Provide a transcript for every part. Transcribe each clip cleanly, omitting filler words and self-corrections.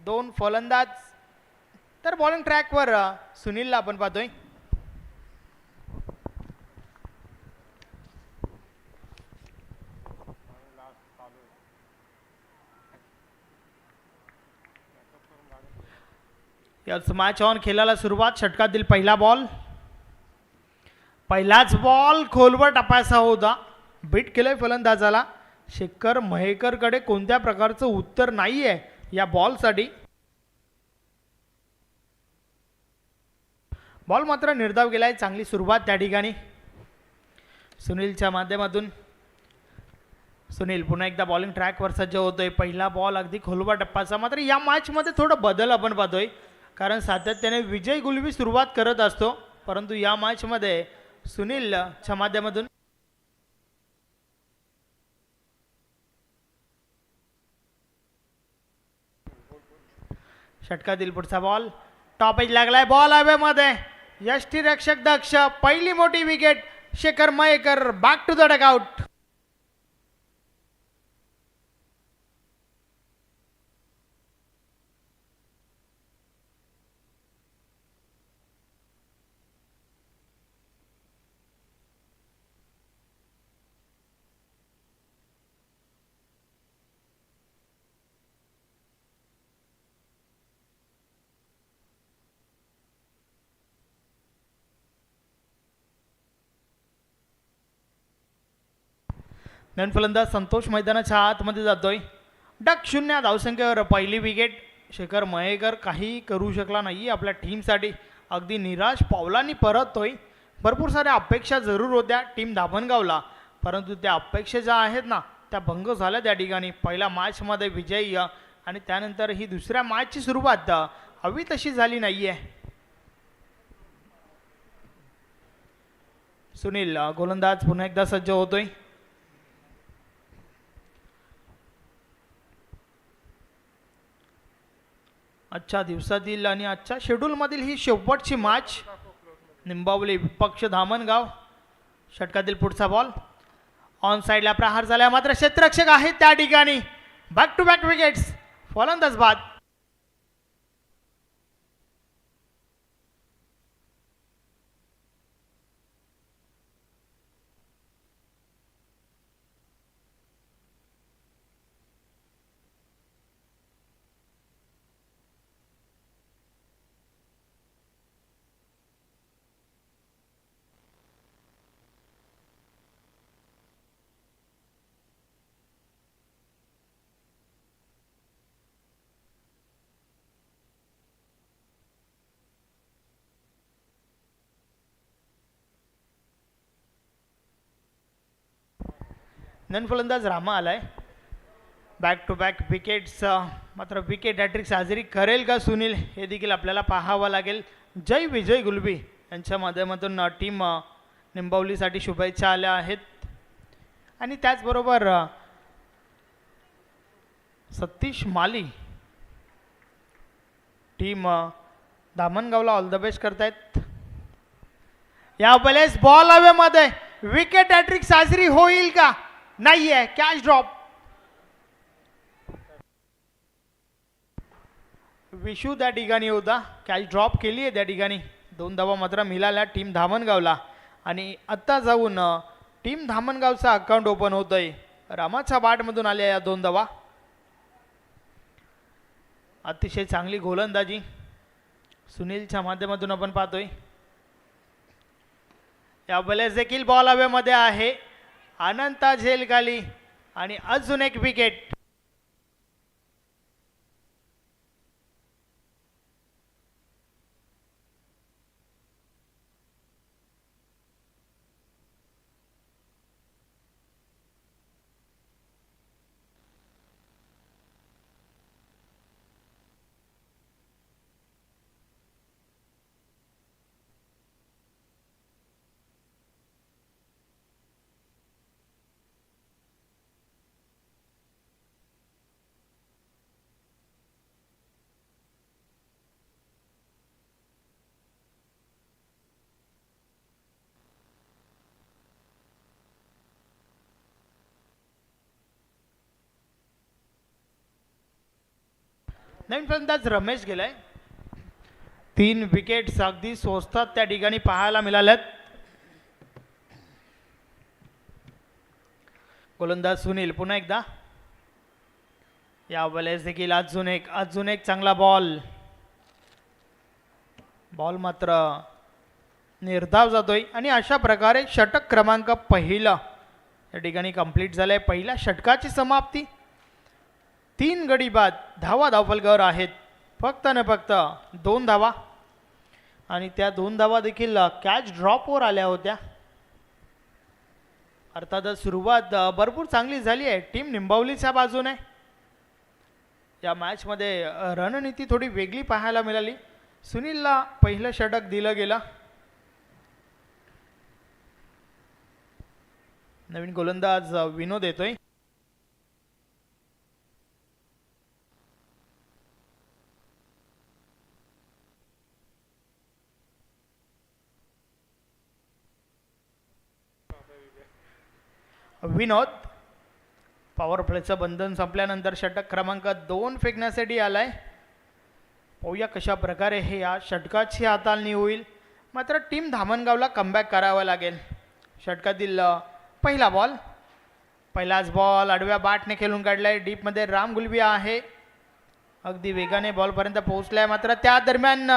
दोन फलंदाज तर बॉलिंग ट्रॅकवर सुनीलला आपण पाहतोय. याच मॅच ऑन खेळायला सुरुवात. षटकातील पहिला बॉल, पहिलाच बॉल खोलवर टपायचा होता. बीट केलंय फलंदाजाला. शेखर मयेकरकडे कोणत्या प्रकारचं उत्तर नाहीये या बॉलसाठी. बॉल मात्र निर्धाव गेलाय. चांगली सुरुवात त्या ठिकाणी सुनीलच्या माध्यमातून. सुनील पुन्हा एकदा बॉलिंग ट्रॅकवर सज्ज होतोय. पहिला बॉल अगदी खोलवा टप्प्याचा. मात्र या मॅचमध्ये थोडं बदल आपण पाहतोय, कारण सातत्याने विजय गुलवी सुरुवात करत असतो, परंतु या मॅचमध्ये सुनीलच्या माध्यमातून षटकातील पुढचा बॉल टॉप एज लागलाय. बॉल हवेमध्ये. यष्टीरक्षक दक्ष. पहिली मोठी wicket. Shekhar Mayekar back to the dugout. Non फलंदाज संतोष मैदानाच्या आतमध्ये जातोय. डक 0 धावसंख्येवर पहिली विकेट. शेखर मयेकर काही करू शकला नाही आपल्या टीमसाठी. अगदी निराश पावलांनी परततोय. भरपूर साऱ्या अपेक्षा जरूर होत्या टीम धामणगावला, परंतु त्या अपेक्षा ज्या आहेत ना त्या भंग झाल्या त्या ठिकाणी. पहिल्या मॅचमध्ये विजयी आणि त्यानंतर ही दुसऱ्या मॅचची सुरुवात हवी तशी झाली नाहीये. सुनील गोलंदाज पुन्हा एकदा सज्ज होतोय. आजच्या दिवसातील आणि आजच्या शेड्यूलमधील ही शेवटची मॅच. निंबावली विपक्ष धामणगाव. षटकातील पुढचा बॉल ऑन साईडला प्रहार झाला, मात्र क्षेत्ररक्षक आहेत त्या ठिकाणी. Back to back wickets. फलंदाज बाद. नन फलंदाज रामा आलाय. Back to back wickets. मात्र विकेट हॅट्रिक साजरी करेल का सुनील हे देखील आपल्याला पाहावं लागेल. जय विजय गुलबी यांच्या माध्यमातून टीम निंबावलीसाठी शुभेच्छा आल्या आहेत. आणि त्याचबरोबर सतीश माली टीम धामणगावला ऑल द बेस्ट करतायत. या बलेस बॉल हवेमध्ये. विकेट हॅट्रिक साजरी होईल का? नाहीये. Catch drop. विशू त्या ठिकाणी होता. कॅच ड्रॉप केली आहे त्या ठिकाणी. 2 धावा मात्र मिळाल्या टीम धामणगावला. आणि आत्ता जाऊन टीम धामणगावचा अकाउंट ओपन होतोय. रामाच्या बॅटमधून आल्या या 2 धावा. अतिशय चांगली गोलंदाजी सुनीलच्या माध्यमातून आपण पाहतोय. या बलेस देखील बॉल हवेमध्ये आहे. अनंता झेल खाली आणि अजून एक विकेट. नवीन फलंदाज रमेश गेलाय. 3 विकेट्स अगदी स्वस्तात त्या ठिकाणी पाहायला मिळाल्यात. गोलंदाज सुनील पुन्हा एकदा. या वेळेस देखील अजून एक चांगला बॉल मात्र निर्धाव जातोय आणि अशा प्रकारे षटक क्रमांक पहिला या ठिकाणी कंप्लीट झालंय. पहिल्या षटकाची समाप्ती. 3 गडी बाद धावफलकावर आहेत. फक्त न फक्त 2 धावा आणि त्या 2 धावा देखील कॅच ड्रॉपवर आल्या होत्या. अर्थातच सुरुवात भरपूर चांगली झाली आहे टीम निंबवलीच्या बाजूने. या मॅचमध्ये रणनीती थोडी वेगळी पाहायला मिळाली. सुनीलला पहिलं षटक दिलं गेलं. नवीन गोलंदाज विनोद येतोय. विनोद पॉवर प्लेचं बंधन संपल्यानंतर षटक क्रमांक 2 फेकण्यासाठी आलाय. पाहूया कशा प्रकारे हे या षटकाची हाताळणी होईल. मात्र टीम धामणगावला कमबॅक करावं लागेल. षटकातील पहिला बॉल, पहिलाच बॉल आडव्या बॅटने खेळून काढलाय. डीपमध्ये राम गुलबिया आहे. अगदी वेगाने बॉलपर्यंत पोहोचलाय. मात्र त्या दरम्यान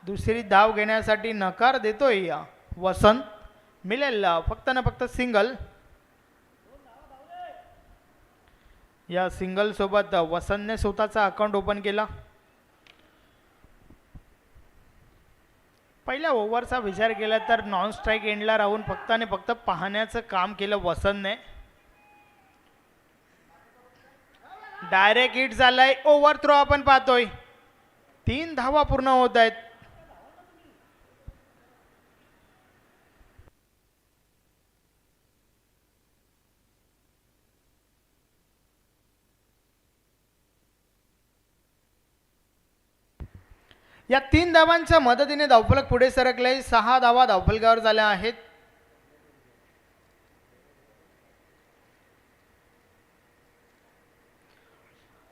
दुसरी धाव घेण्यासाठी नकार देतोय वसंत. मिळेल फक्त न फक्त सिंगल. या सिंगल सोबत वसंतने स्वतःचा अकाउंट ओपन केला. पहिल्या ओव्हरचा विचार केला तर नॉन स्ट्राईक एंडला राहून फक्त आणि फक्त पाहण्याचं काम केलं वसंतने. डायरेक्ट हिट झालाय. ओव्हर थ्रो आपण पाहतोय. 3 धावा पूर्ण होत आहेत. या 3 धावांच्या मदतीने धावफलक पुढे सरकले. 6 धावा धावफलकावर झाल्या आहेत.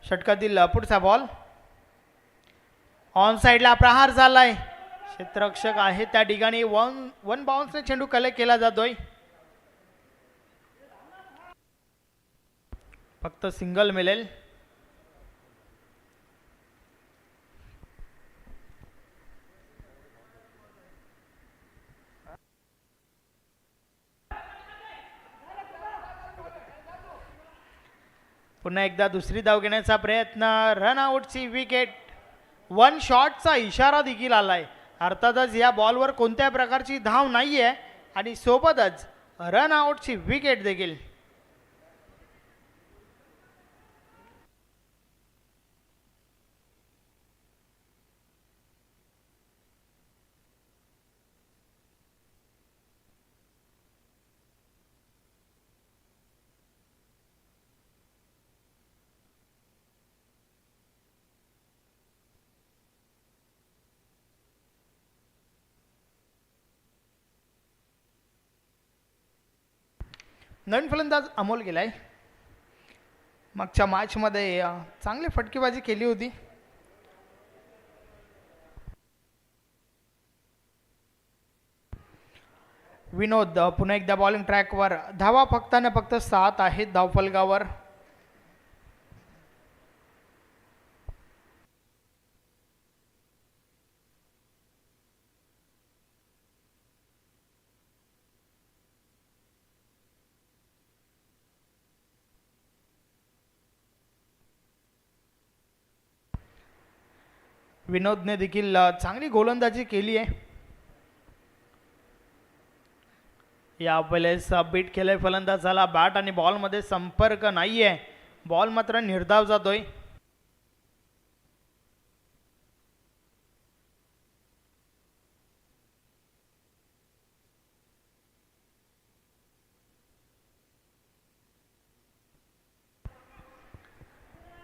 षटकातील पुढचा बॉल ऑन साइडला प्रहार झालाय. क्षेत्ररक्षक आहे त्या ठिकाणी. वन बाउन्सने चेंडू कलेक्ट केला जातोय. फक्त सिंगल मिळेल. पुन्हा एकदा दुसरी धाव घेण्याचा प्रयत्न. रन आउटची विकेट. 1 शॉटचा इशारा देखील आलाय. अर्थातच या बॉलवर कोणत्या प्रकारची धाव नाहीये आणि सोबतच रन आउटची विकेट देखील. नवीन फलंदाज अमोल गेलाय. मागच्या मॅचमध्ये चांगली फटकेबाजी केली होती. विनोद पुन्हा एकदा बॉलिंग ट्रॅकवर. धावा फक्त न फक्त 7 आहेत धावफलकावर. विनोदने देखील चांगली गोलंदाजी केली आहे. या वेळेस बीट केलंय फलंदाजाला. बॅट आणि बॉलमध्ये संपर्क नाहीये. बॉल मात्र निर्धाव जातोय.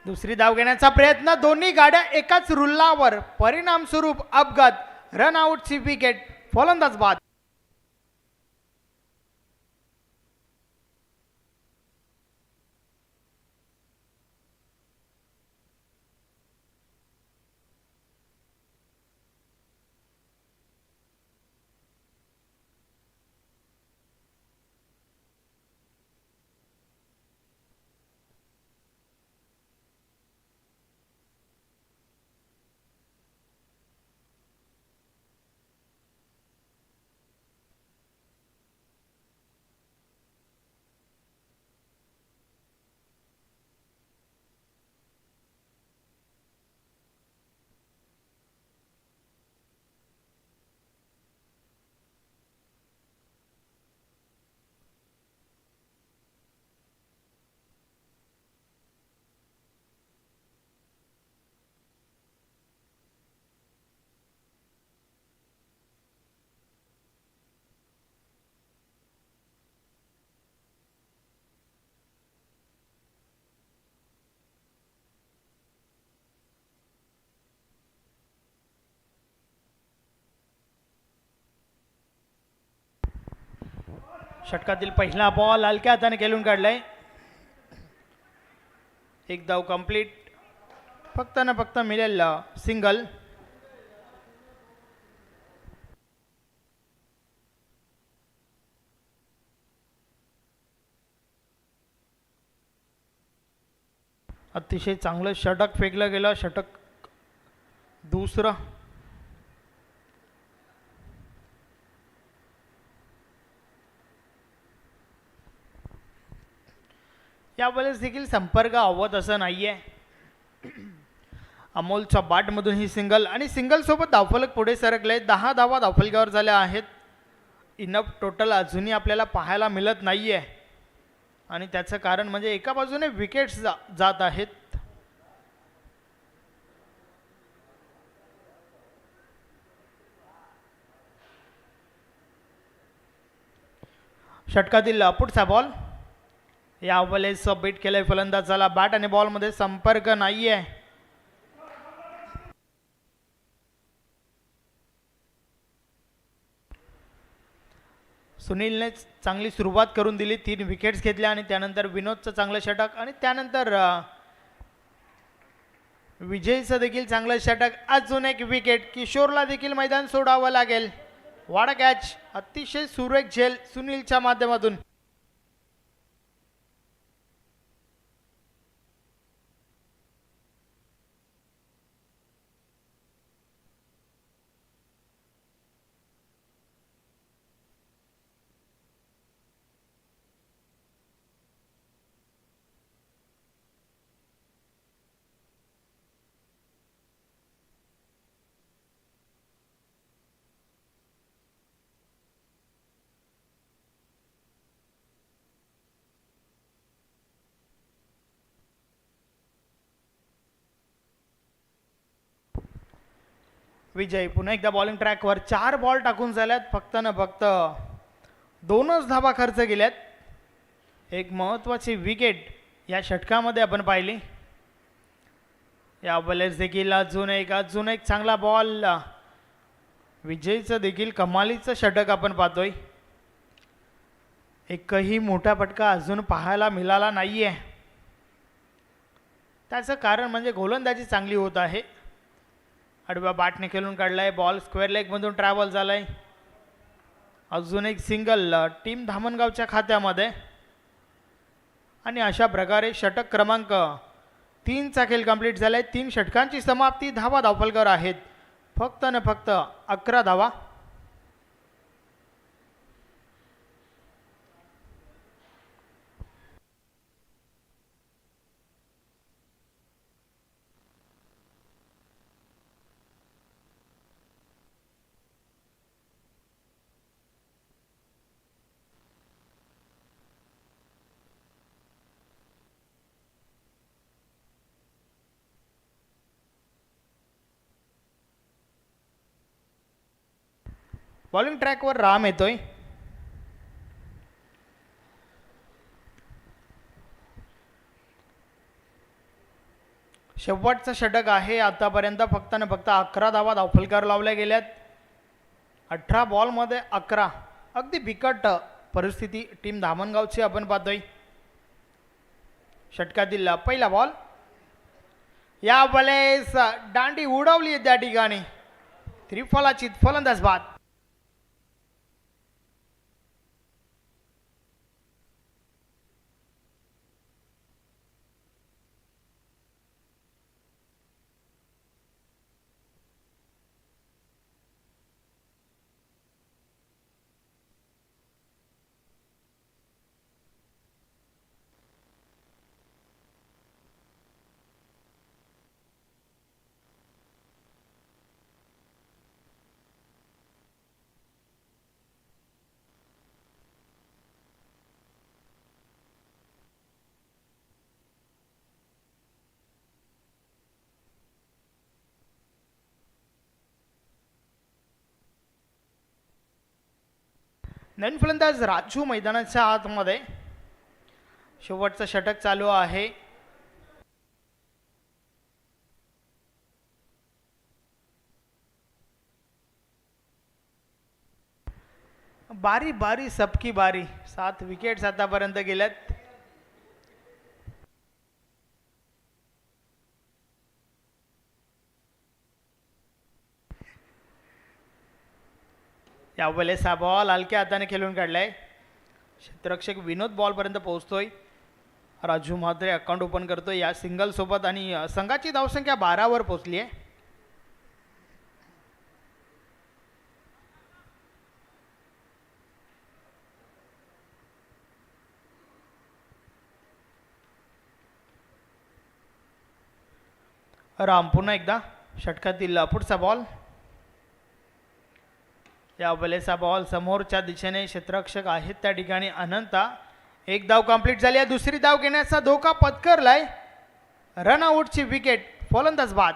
दुसरी धाव घेण्याचा प्रयत्न. दोन्ही गाड्या एकाच रुल्लावर. परिणाम स्वरूप अपघात. रन आउटची विकेट. फलंदाज बाद. षटकातील पहिला बॉल हलक्या हाताने खेळून काढलाय. एक धाव कंप्लीट. फक्त ना फक्त मिळेल सिंगल. अतिशय चांगलं षटक फेकलं गेलं. षटक दुसरं. यावेळेस देखील संपर्क हवत असं नाहीये. अमोलच्या बाटमधून ही सिंगल आणि सिंगल सोबत धावफलक पुढे सरकले. 10 धावा धावफलकावर झाल्या आहेत. इनफ टोटल अजूनही आपल्याला पाहायला मिळत नाहीये आणि त्याचं कारण म्हणजे एका बाजूने विकेट्स जात आहेत. षटकातील पुढचा बॉल. यावेळेस बीट केलंय फलंदाजाला. बॅट आणि बॉलमध्ये संपर्क नाहीये. सुनीलने चांगली सुरुवात करून दिली. 3 विकेट्स घेतल्या आणि त्यानंतर विनोदचं चांगलं षटक आणि त्यानंतर विजयचं देखील चांगलं षटक. अजून एक विकेट. किशोरला देखील मैदान सोडावं लागेल. वाडा कॅच. अतिशय सुरेख झेल सुनीलच्या माध्यमातून. विजय पुन्हा एकदा बॉलिंग ट्रॅकवर. 4 बॉल टाकून झाल्यात. फक्त ना फक्त 2च धावा खर्च केल्यात. एक महत्त्वाची विकेट या षटकामध्ये आपण पाहिली. यावेळेस देखील अजून एक चांगला बॉल. विजयचं देखील कमालीचं षटक आपण पाहतोय. एकही मोठा फटका अजून पाहायला मिळाला नाहीये. त्याचं कारण म्हणजे गोलंदाजी चांगली होत आहे. आडव्या बॅटने खेळून काढलाय. बॉल स्क्वेअर लेगमधून ट्रॅव्हल झालाय. अजून एक सिंगल टीम धामणगावच्या खात्यामध्ये आणि अशा प्रकारे षटक क्रमांक 3चा खेळ कंप्लीट झालाय. 3 षटकांची समाप्ती. धावा धावफलकावर आहेत. फक्त न फक्त 11 धावा. बॉलिंग ट्रॅकवर राम येतोय. शेवटचं षटक आहे आतापर्यंत. फक्त न फक्त 11 धावा धावफलकावर लावल्या गेल्यात. 18 बॉलमध्ये 11. अगदी बिकट परिस्थिती टीम धामणगावची आपण पाहतोय. षटकातील पहिला बॉल. यावेळेस दांडी उडवली त्या ठिकाणी. त्रिफलाची फलंदाज बाद. नवीन फलंदाज राजू मैदानाच्या आतमध्ये. शेवटचं षटक चालू आहे. बारी बारी सबकी बारी. 7 विकेट्स आतापर्यंत गेल्यात. यावेळेस हा बॉल हलक्या हाताने खेळून काढलाय. क्षेत्ररक्षक विनोद बॉलपर्यंत पोहोचतोय. राजू म्हात्रे अकाउंट ओपन करतोय या सिंगल सोबत आणि संघाची धावसंख्या 12 वर पोहोचली आहे. राम पुन्हा एकदा षटकातील पुढचा बॉल. या वेळेचा बॉल समोरच्या दिशेने क्षेत्ररक्षक आहेत त्या ठिकाणी अनंता. एक धाव कंप्लीट झाली आहे. दुसरी धाव घेण्याचा धोका पत्करलाय. रनआउटची विकेट. फलंदाज बाद.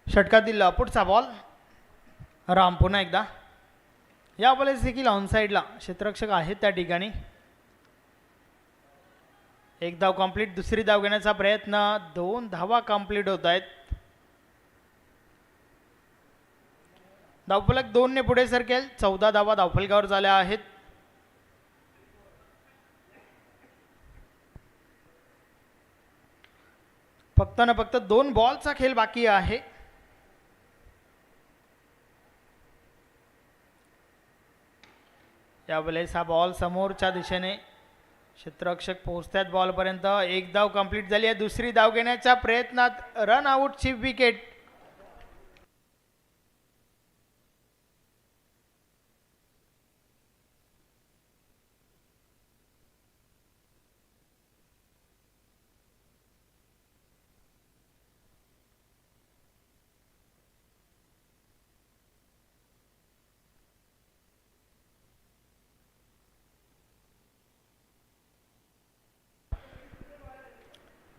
षटकातील पुढचा बॉल. राम पुन्हा एकदा. या वेळेस देखील ऑनसाईडला क्षेत्ररक्षक आहेत त्या ठिकाणी. एक धाव कंप्लीट. दुसरी धाव घेण्याचा प्रयत्न. 2 धावा कंप्लीट होत आहेत. धावफलक 2 ने पुढे सरकेल. 14 धावा धावफलकावर झाल्या आहेत. फक्त ना फक्त 2 बॉलचा खेळ बाकी आहे. यावेळेस हा बॉल समोरच्या दिशेने क्षेत्ररक्षक पोहोचतात बॉलपर्यंत. एक धाव कंप्लीट झाली आहे. दुसरी धाव घेण्याच्या प्रयत्नात रन आउटची विकेट.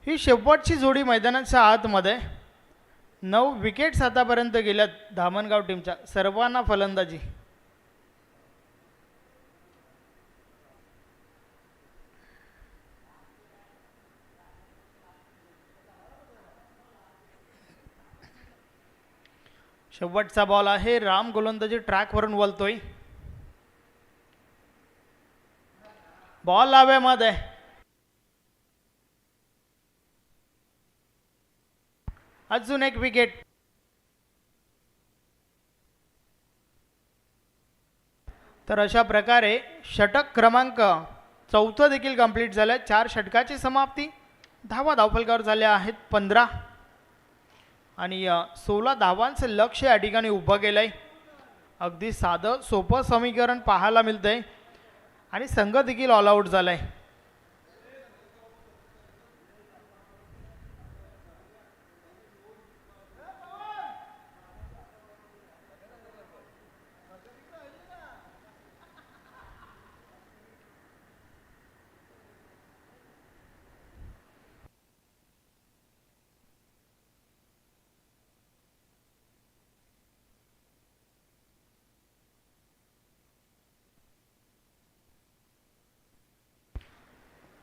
ही शेवटची जोडी मैदानाच्या आतमध्ये. 9 विकेट्स आतापर्यंत गेल्यात धामणगाव टीमच्या. सर्वांना फलंदाजी. शेवटचा बॉल आहे. राम गोलंदाजी ट्रॅकवरून वळतोय. बॉल लाव्यामध्ये. अजून एक विकेट. तर अशा प्रकारे षटक क्रमांक 4 देखील कंप्लीट झालं. 4 षटकाची समाप्ती. धावा धावफलकावर झाल्या आहेत 15 आणि 16 धावांचं लक्ष या ठिकाणी उभं केलंय. अगदी साधं सोपं समीकरण पाहायला मिळतंय आणि संघ देखील ऑल आऊट झालाय.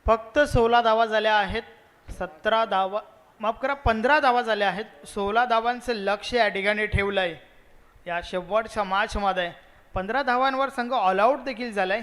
फक्त 16 धावा झाल्या आहेत. 17 धावा माफ करा 15 धावा झाल्या आहेत. 16 धावांचं लक्ष या ठिकाणी ठेवलंय या शेवटच्या मॅचमध्ये. 15 धावांवर संघ ऑल आऊट देखील झालाय.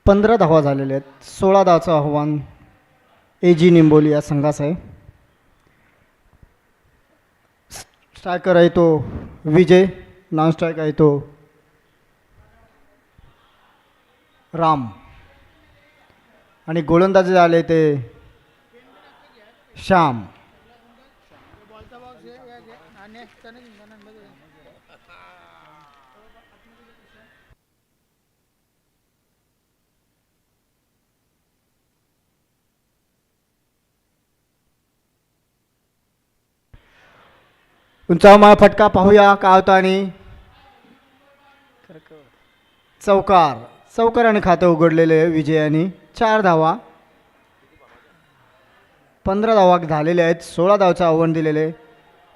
15 धावा झालेल्या आहेत. 16 धावाचं आव्हान AG निंबोली या संघाचं आहे. स्ट्रायकर आहे तो विजय, नॉन स्ट्रायक आहे तो राम आणि गोलंदाजी झाले ते श्याम. उंचावमाळ फटका पाहूया का होता आणि चौकाराने खातं उघडलेले विजयाने. 4 धावा, 15 धावा झालेले आहेत. 16 धावाचं आव्हान दिलेले.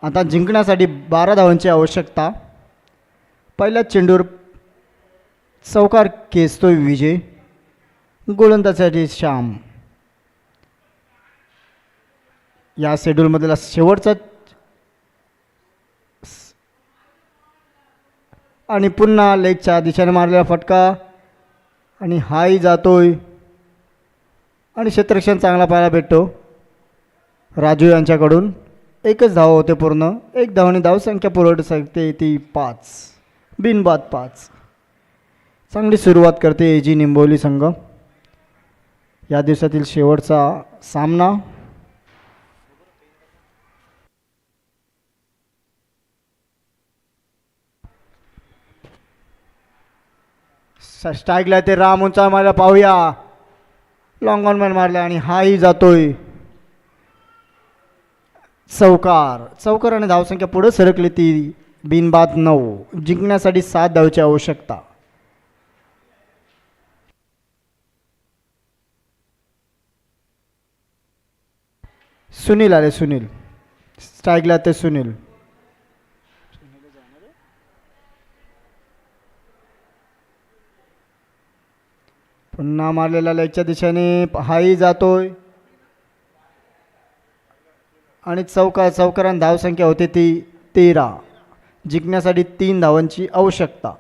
आता जिंकण्यासाठी 12 धावांची आवश्यकता. पहिल्याच चेंडूवर चौकार खेचतोय विजय. गोलंदाजासाठी श्याम. या शेड्यूलमधला शेवटचा आणि पुन्हा लेगच्या दिशेने मारलेला फटका आणि हाही जातोय आणि क्षेत्ररक्षण चांगला पाहायला भेटतो राजू यांच्याकडून. एकच धाव होते पूर्ण. 1 धावाने धावसंख्या पुरवठू शकते ती 5, बिनबाद 5. चांगली सुरुवात करते AG निंबोली संघ. या दिवसातील शेवटचा सामना. स्ट्राईकला ते राम उंचा मारला पाहूया. लॉंग ऑन मॅन मारला आणि हाही जातोय. चौकार आणि धावसंख्या पुढे सरकली ती बिनबाद 9. जिंकण्यासाठी 7 धावची आवश्यकता. सुनील आले. स्ट्राईकला ते सुनील. पुन्हा मारलेला लेगच्या दिशेने हाही जातोय आणि चौकारांनी धावसंख्या होते ती 13. जिंकण्यासाठी 3 धावांची आवश्यकता.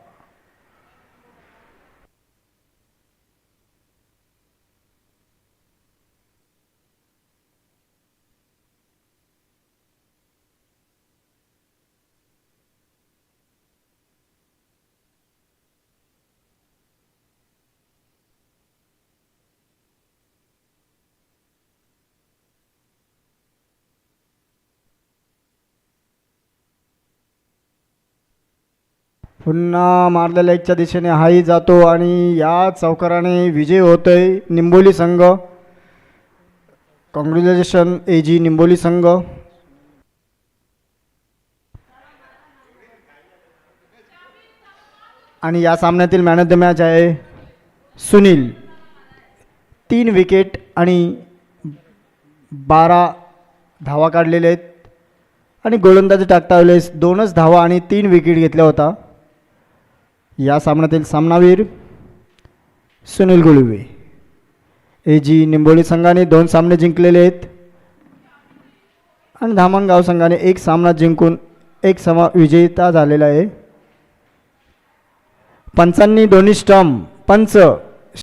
पुन्हा मारलेल्या एकच्या दिशेने हाही जातो आणि या चौकाराने विजय होतोय निंबोली संघ. कॉंग्रॅच्युलेशन AG निंबोली संघ. आणि या सामन्यातील मॅन ऑफ द मॅच आहे सुनील. 3 विकेट आणि 12 धावा काढलेल्या आहेत आणि गोलंदाजी टाकता वेळेस 2च धावा आणि 3 विकेट घेतल्या होता. या सामन्यातील सामनावीर सुनील गुळवे. AG निंबोली संघाने 2 सामने जिंकलेले आहेत आणि धामणगाव संघाने 1 सामना जिंकून 1 समा विजेता झालेला आहे. पंचांनी दोन्ही स्टंप पंच